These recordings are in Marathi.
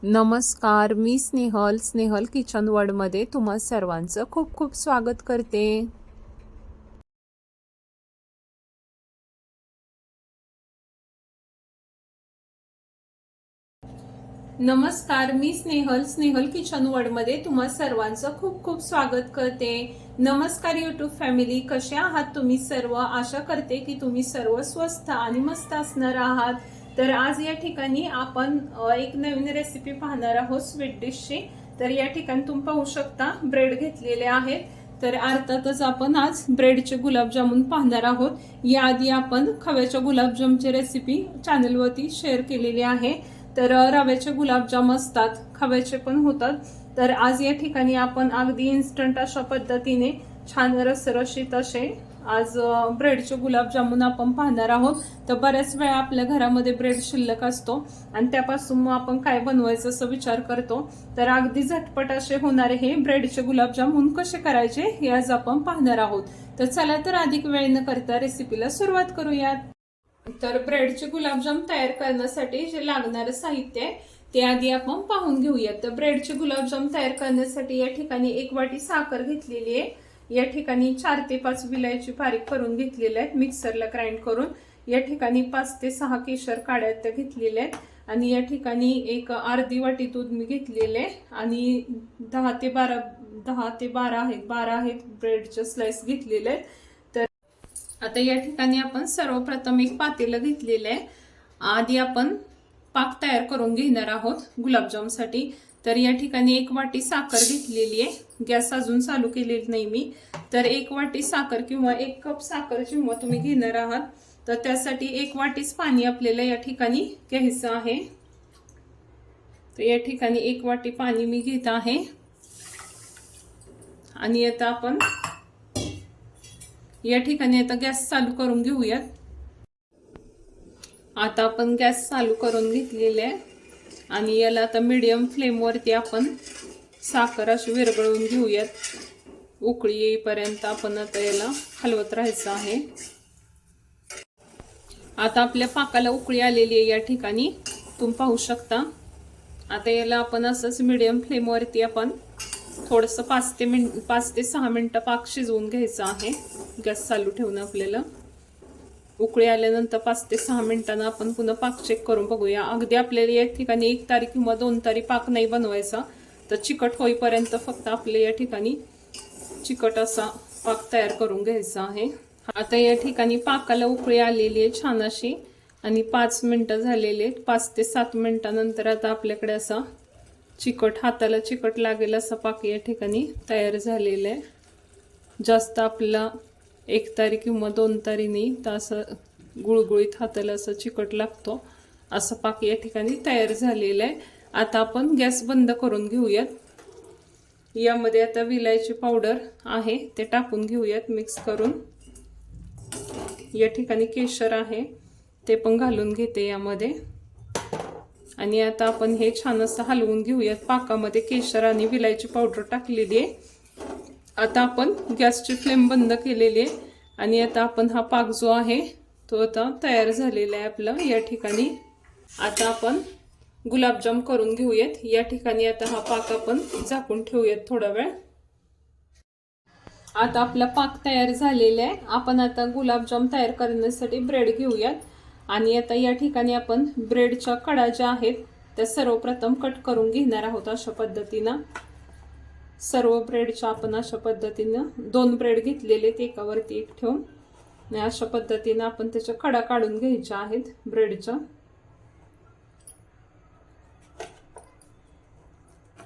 नमस्कार, मी स्नेहल किचन वर्ल्डमध्ये तुम्हा सर्वांचं खूप खूप स्वागत करते। नमस्कार, मी स्नेहल किचन वर्ल्डमध्ये तुम्हा सर्वांचं खूप खूप स्वागत करते। नमस्कार यूट्यूब फॅमिली, कसे आहात तुम्ही सर्व? आशा करते की तुम्ही सर्व स्वस्थ आणि मस्त असणार आहात। तर आज या ठिकाणी आपण एक नवीन रेसिपी पाहणार आहोत स्वीट डिशची। तर या ठिकाणी तुम्ही पाहू शकता ब्रेड घेतलेले आहेत। तर अर्थातच आपण आज ब्रेडचे गुलाबजामुन पाहणार आहोत। याआधी आपण खव्याच्या गुलाबजामची रेसिपी चॅनलवरती शेअर केलेली आहे। तर रव्याचे गुलाबजाम असतात, खव्याचे पण होतात। तर आज या ठिकाणी आपण अगदी इन्स्टंट अशा पद्धतीने छान रसरशीत असे आज ब्रेडचे गुलाबजामुन आपण पाहणार आहोत। तर बऱ्याच वेळा आपल्या घरामध्ये ब्रेड शिल्लक असतो आणि त्यापासून मग आपण काय बनवायचं असं विचार करतो। तर अगदी झटपट असे होणारे हे ब्रेडचे गुलाबजामुन कसे करायचे हे आज आपण पाहणार आहोत। तर चला तर अधिक वेळ न करता रेसिपीला सुरुवात करूयात। तर ब्रेडचे गुलाबजाम तयार करण्यासाठी जे लागणारे साहित्य आहे ते आधी आपण पाहून घेऊयात। तर ब्रेडचे गुलाबजाम तयार करण्यासाठी या ठिकाणी 1 वाटी साखर घेतलेली आहे। या ठिकाणी 4 ते 5 विलायची बारीक करून घेतलेल्या आहेत मिक्सरला ग्राइंड करून। या ठिकाणी 5 ते 6 केशर काड्या त्या घेतलेल्या आहेत आणि या ठिकाणी एक अर्धी वाटी दूध मी घेतलेले आणि 10 ते 12 आहेत ब्रेडचे स्लाइस घेतलेले आहेत। आता या ठिकाणी आपण सर्वप्रथम एक पातेलं घेतलेलं आहे। आधी आपण पाक तयार करून घेणार आहोत गुलाबजामसाठी। तर या ठिकाणी 1 वाटी साखर घेतलेली आहे। गॅस अजून चालू केलेली नाही मी। तर 1 वाटी साखर किंवा 1 कप साखर जेव्हा तुम्ही घेणार आहात तर त्यासाठी 1 वाटीच पाणी आपल्याला या ठिकाणी घ्यायचं आहे। तर या ठिकाणी 1 वाटी पाणी मी घेत आहे आणि आता आपण या ठिकाणी आता गॅस चालू करून घेऊयात। आता आपण गॅस चालू करून घेतलेले आहे आणि याला आता मीडियम फ्लेम वरती आपण साखर अशी विरघळवून घेऊयात। उकळी येईपर्यंत आपण आता याला हलवत राहायचं आहे। आता आपल्या पाकाला उकळी आलेली आहे या ठिकाणी तुम्ही पाहू शकता। आता याला आपण असंच मीडियम फ्लेम वरती आपण थोडंसं 5 ते 6 मिनिटं पाक शिजवून घ्यायचं आहे। गॅस चालू ठेवून आपल्याला उकळी आल्यानंतर 5 ते 6 मिनिटांना आपण पुन्हा पाक चेक करून बघूया। अगदी आपल्याला या ठिकाणी 1 तारी किंवा 2 तारी पाक नाही बनवायचा। तर चिकट होईपर्यंत फक्त आपल्या या ठिकाणी चिकट असा पाक तयार करून घ्यायचा आहे। आता या ठिकाणी पाकाला उकळी आलेली आहे छान अशी आणि 5 मिनिटं झालेले 5 ते 7 मिनिटांनंतर आता आपल्याकडे असा हाताला चिकट लागेल असा पाक या ठिकाणी तयार झालेला आहे। जास्त आपला 1 तारी किंवा 2 तारी नाही तर असं गुळगुळीत हाताला असं चिकट लागतो असं पाक या ठिकाणी तयार झालेला आहे। आता आपण गॅस बंद करून घेऊयात। यामध्ये आता विलायची पावडर आहे ते टाकून घेऊयात मिक्स करून। या ठिकाणी केशर आहे ते पण घालून घेते यामध्ये आणि आता आपण हे छान असं हलवून घेऊयात। पाकामध्ये केशर आणि विलायची पावडर टाकलेली आहे। आता आपण गॅसची फ्लेम बंद केलेली आहे आणि आता आपण हा पाक जो आहे तो आता तयार झालेला आहे आपला या ठिकाणी। आता आपण गुलाबजाम करून घेऊयात। या ठिकाणी आता हा पाक आपण झाकून ठेवूयात थोडा वेळ। आता आपला पाक तयार झालेला आहे। आपण आता गुलाबजाम तयार करण्यासाठी ब्रेड घेऊयात आणि आता या ठिकाणी आपण ब्रेडच्या कडा ज्या आहेत त्या सर्वप्रथम कट करून घेणार आहोत अशा पद्धतीने। सर्व ब्रेडच्या आपण अशा पद्धतीने 2 ब्रेड घेतलेले ते एकावरती एक ठेवून आणि अशा पद्धतीने आपण त्याच्या कडा काढून घ्यायच्या आहेत ब्रेडच्या।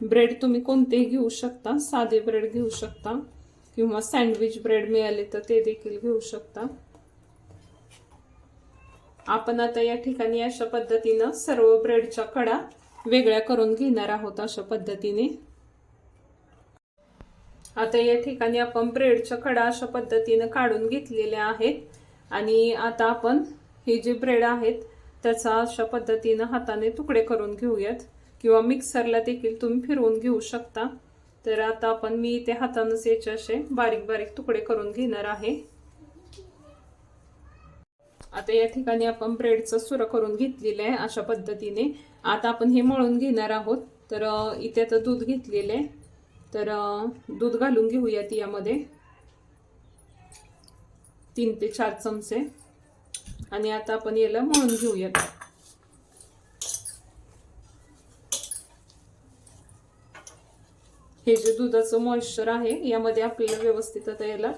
ब्रेड तुम्ही कोणतेही घेऊ शकता, साधे ब्रेड घेऊ शकता किंवा सँडविच ब्रेड मिळाले तर ते देखील घेऊ शकता। आपण आता या ठिकाणी अशा पद्धतीने सर्व ब्रेडच्या कडा वेगळ्या करून घेणार आहोत अशा पद्धतीने। आता या ठिकाणी आपण ब्रेडच्या कडा अशा पद्धतीने काढून घेतलेल्या आहेत आणि आता आपण हे जे ब्रेड आहेत त्याचा अशा पद्धतीने हाताने तुकडे करून घेऊयात किंवा मिक्सरला देखील तुम्ही फिरवून घेऊ शकता। तर आता आपण मी इथे हातानेच याचे असे बारीक बारीक तुकडे करून घेणार आहे। आता या ठिकाणी आपण ब्रेडचा सुरा करून घेतलेला आहे अशा पद्धतीने आता आपण हे मळून घेणार आहोत. तर इथे आता दूध घेतलेले, तर दूध घालून घेऊयात यामध्ये 3 ते 4 चमचे. आणि आता आपण याला मळून घेऊयात. हे जे दुधाचं मॉइश्चर आहे यामध्ये आपल्याला व्यवस्थित आता याला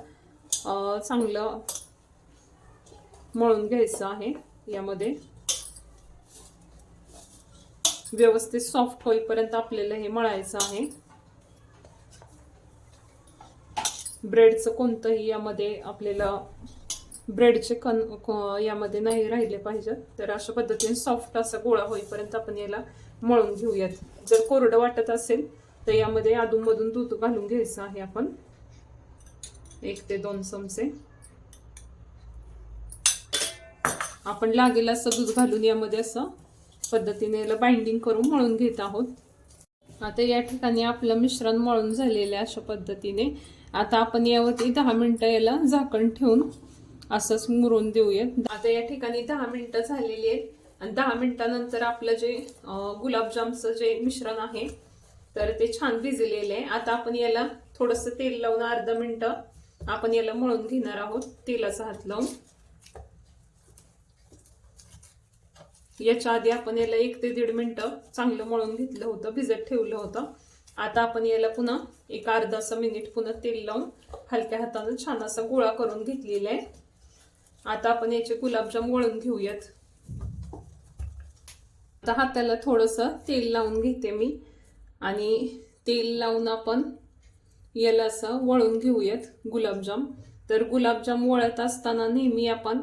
चांगलं मळून घ्यायचं आहे. यामध्ये व्यवस्थित सॉफ्ट होईपर्यंत आपल्याला हे मळायचं आहे. ब्रेडचं कोणतंही यामध्ये आपल्याला ब्रेडचे कण यामध्ये नाही राहिले पाहिजे. तर अशा पद्धतीने सॉफ्ट असा गोळा होईपर्यंत आपण याला मळून घेऊयात. जर कोरडं वाटत असेल तर यामध्ये अधूनमधून दूध घालून घ्यायचं आहे आपण 1 ते 2 चमचे. आपण लागेल असं दूध घालून यामध्ये असं पद्धतीने याला बाइंडिंग करून मळून घेत आहोत. आता या ठिकाणी आपलं मिश्रण मळून झालेलं आहे अशा पद्धतीने. आता आपण यावरती 10 मिनिटं याला झाकण ठेवून असंच मुरून देऊयात. आता या ठिकाणी 10 मिनिटं झालेली आहेत आणि 10 मिनिटानंतर आपलं जे गुलाबजामचं जे मिश्रण आहे तर ते छान भिजलेलं आहे. आता आपण याला थोडंसं तेल लावून अर्धा मिनिटं आपण याला मळून घेणार आहोत तेलाचा हात लावून. याच्या आधी आपण याला 1 ते 1.5 मिनिटं चांगलं मळून घेतलं होतं, भिजत ठेवलं होतं. आता आपण याला पुन्हा एक अर्धा मिनिट पुन्हा तेल लावून हलक्या हाताने छान असा गोळा करून घेतलेला आहे. आता आपण याचे गुलाबजाम वळून घेऊयात. आता हाताला थोडंसं तेल लावून घेते मी आणि तेल लावून आपण याला असं वळून घेऊयात गुलाबजाम. तर गुलाबजाम वळत असताना नेहमी आपण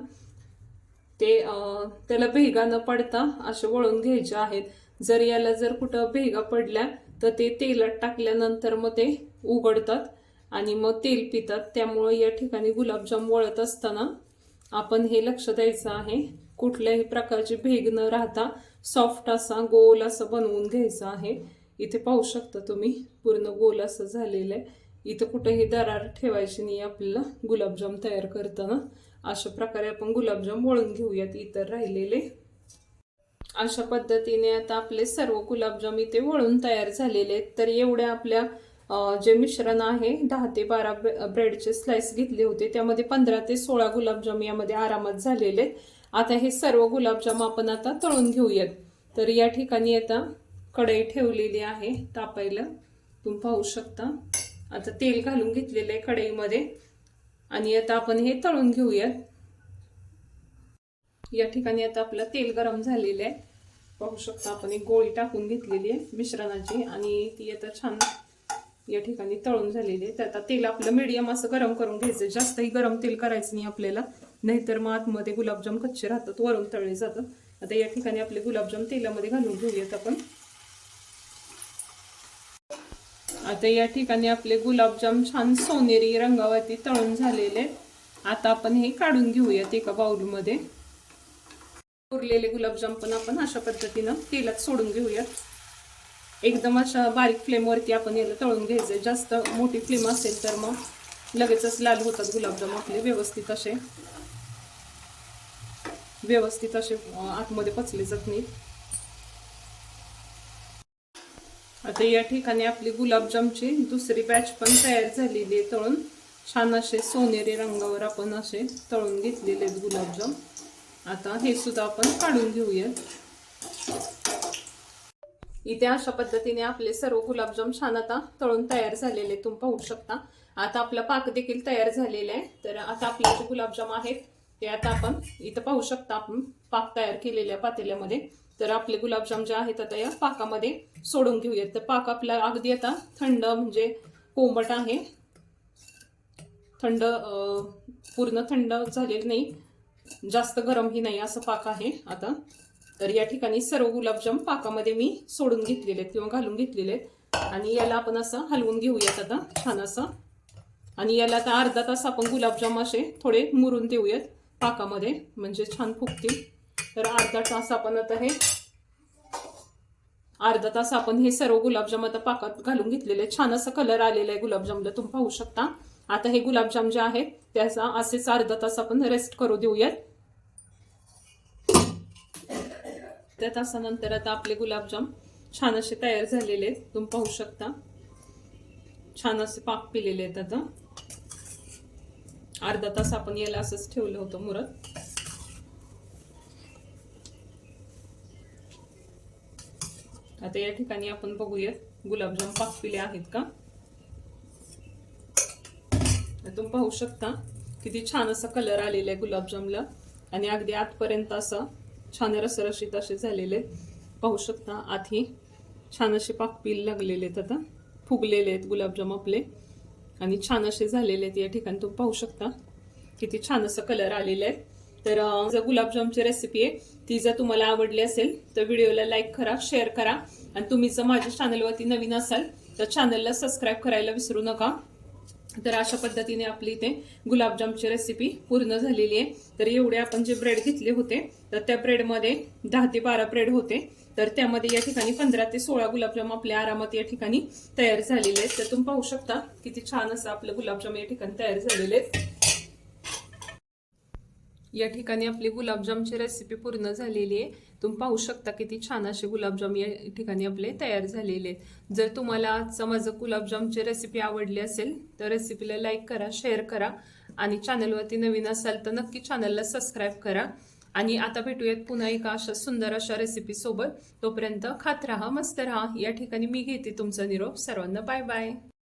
त्याला भेगा न पडता असे वळून घ्यायचे आहेत. जर याला जर कुठं भेगा पडल्या तर ते तेलात टाकल्यानंतर मग ते उघडतात आणि मग तेल पितात. त्यामुळे या ठिकाणी गुलाबजाम वळत असताना आपण हे लक्ष द्यायचं आहे. कुठल्याही प्रकारची भेग न राहता सॉफ्ट असा गोल असं बनवून घ्यायचं आहे. इथे पाहू शकता तुम्ही पूर्ण गोल असं झालेलं आहे. इथं कुठेही दरार ठेवायची नाही आपल्याला गुलाबजाम तयार करताना. अशा प्रकारे आपण गुलाबजाम वळून घेऊयात इतर राहिलेले. अशा पद्धतीने आता आपले सर्व गुलाबजाम इथे वळून तयार झालेले आहेत. तर एवढ्या आपल्या जे मिश्रण आहे 10 ते 12 ब्रेडचे स्लाइस घेतले होते त्यामध्ये 15 ते 16 गुलाबजाम यामध्ये आरामात झालेले आहेत. आता हे सर्व गुलाबजाम आपण आता तळून घेऊयात. तर या ठिकाणी आता कढई ठेवलेली आहे तापायला, तुम्ही पाहू शकता. आता तेल घालून घेतलेलं आहे कढईमध्ये आणि आता आपण हे तळून घेऊयात. या ठिकाणी आता आपलं तेल गरम झालेलं आहे, पाहू शकता. आपण एक गोळी टाकून घेतलेली आहे मिश्रणाची आणि ती आता छान या ठिकाणी तळून झालेली आहे. तर आता तेल आपलं मीडियम असं गरम करून घ्यायचं. जास्तही गरम तेल करायचं नाही आपल्याला, नाहीतर मग आतमध्ये गुलाबजाम कच्चे राहतात, वरून तळले जातात. आता या ठिकाणी आपले गुलाबजाम तेलामध्ये घालून घेऊयात आपण. आता या ठिकाणी आपले गुलाबजाम छान सोनेरी रंगावरती तळून झालेले. आता आपण हे काढून घेऊयात एका बाउलमध्ये. उरलेले गुलाबजाम पण आपण अशा पद्धतीनं तेलात सोडून घेऊयात. एकदम अशा बारीक फ्लेमवरती आपण याला तळून घ्यायचं. जास्त मोठी फ्लेम असेल तर मग लगेचच लाल होतात गुलाबजाम आपले. व्यवस्थित असे आतमध्ये पचले जात नाहीत. आता या ठिकाणी आपली गुलाबजामची दुसरी बॅच पण तयार झालेली आहे तळून. छान असे सोनेरी रंगावर आपण असे तळून घेतलेले आहेत गुलाबजाम. आता हे सुद्धा आपण काढून घेऊयात. इथे अशा पद्धतीने आपले सर्व गुलाबजाम छान आता तळून तयार झालेले तुम्ही पाहू शकता. आता आपला पाक देखील तयार झालेला आहे. तर आता आपले जे गुलाबजाम आहेत ते आता आपण इथं पाहू शकता. आपण पाक तयार केलेल्या पातेल्यामध्ये. तर आपले गुलाबजाम जे आहेत आता या पाकामध्ये सोडून घेऊयात. तर पाक आपला अगदी आता थंड म्हणजे कोमट आहे, थंड पूर्ण थंड झालेलं नाही, जास्त गरमही नाही असं पाक आहे आता. तर या ठिकाणी सर्व गुलाबजाम पाकामध्ये मी सोडून घेतलेले आहेत किंवा घालून घेतलेले आहेत आणि याला आपण असं हलवून घेऊयात आता छान असं. आणि याला आता अर्धा तास आपण गुलाबजाम असे थोडे मुरून देऊयात पाकामध्ये, म्हणजे छान फुगतील. तर अर्धा तास आपण हे सर्व गुलाबजाम आता पाकात घालून घेतलेले. छान असा कलर आलेला आहे गुलाबजामला तुम्ही पाहू शकता. आता हे गुलाबजाम जे आहेत त्याचा असेच अर्धा तास आपण रेस्ट करू देऊयात. अर्ध्या तासानंतर आता आपले गुलाबजाम छान असे तयार झालेले आहेत. तुम्ही पाहू शकता छान असे पाक पिलेले आहेत. आता अर्धा तास आपण याला असंच ठेवलं होतं मुरत. आता या ठिकाणी आपण बघूयात गुलाबजाम पाक पिले आहेत का. तुम्ही पाहू शकता किती छान असा कलर आलेला आहे गुलाबजामला आणि अगदी आतपर्यंत असं छान रसरशीत असे झालेले पाहू शकता. आधी छान असे पाक पिल लागलेले आहेत. आता फुगलेले आहेत गुलाबजाम आपले आणि छान असे झालेले आहेत. या ठिकाणी तुम्ही पाहू शकता किती छान असं कलर आलेले आहेत. तर जर गुलाबजामची रेसिपी आहे ती जर तुम्हाला आवडली असेल तर व्हिडिओला लाईक करा, शेअर करा आणि तुम्ही जर माझ्या चॅनलवरती नवीन असाल तर चॅनलला सबस्क्राईब करायला विसरू नका. तर अशा पद्धतीने आपली इथे गुलाबजामची रेसिपी पूर्ण झालेली आहे. तर एवढे आपण जे ब्रेड घेतले होते तर त्या ब्रेडमध्ये 10 ते 12 ब्रेड होते. तर त्यामध्ये या ठिकाणी 15 ते 16 गुलाबजाम आपले आरामात या ठिकाणी तयार झालेले आहेत. तर तुम्ही पाहू शकता किती छान असं आपलं गुलाबजाम या ठिकाणी तयार झालेले आहेत. या ठिकाणी आपली गुलाबजामची रेसिपी पूर्ण झालेली आहे. तुम्ही पाहू शकता किती छान असे गुलाबजाम या ठिकाणी आपले तयार झालेले आहेत. जर तुम्हाला आजचं माझं गुलाबजामची रेसिपी आवडली असेल तर रेसिपीला लाईक करा, शेअर करा आणि चॅनलवरती नवीन असाल तर नक्की चॅनलला सबस्क्राईब करा. आणि आता भेटूयात पुन्हा एका अशा सुंदर अशा रेसिपी सोबत. तोपर्यंत खात राहा, मस्त राहा. या ठिकाणी मी घेते तुमचा निरोप. सर्वांना बाय बाय.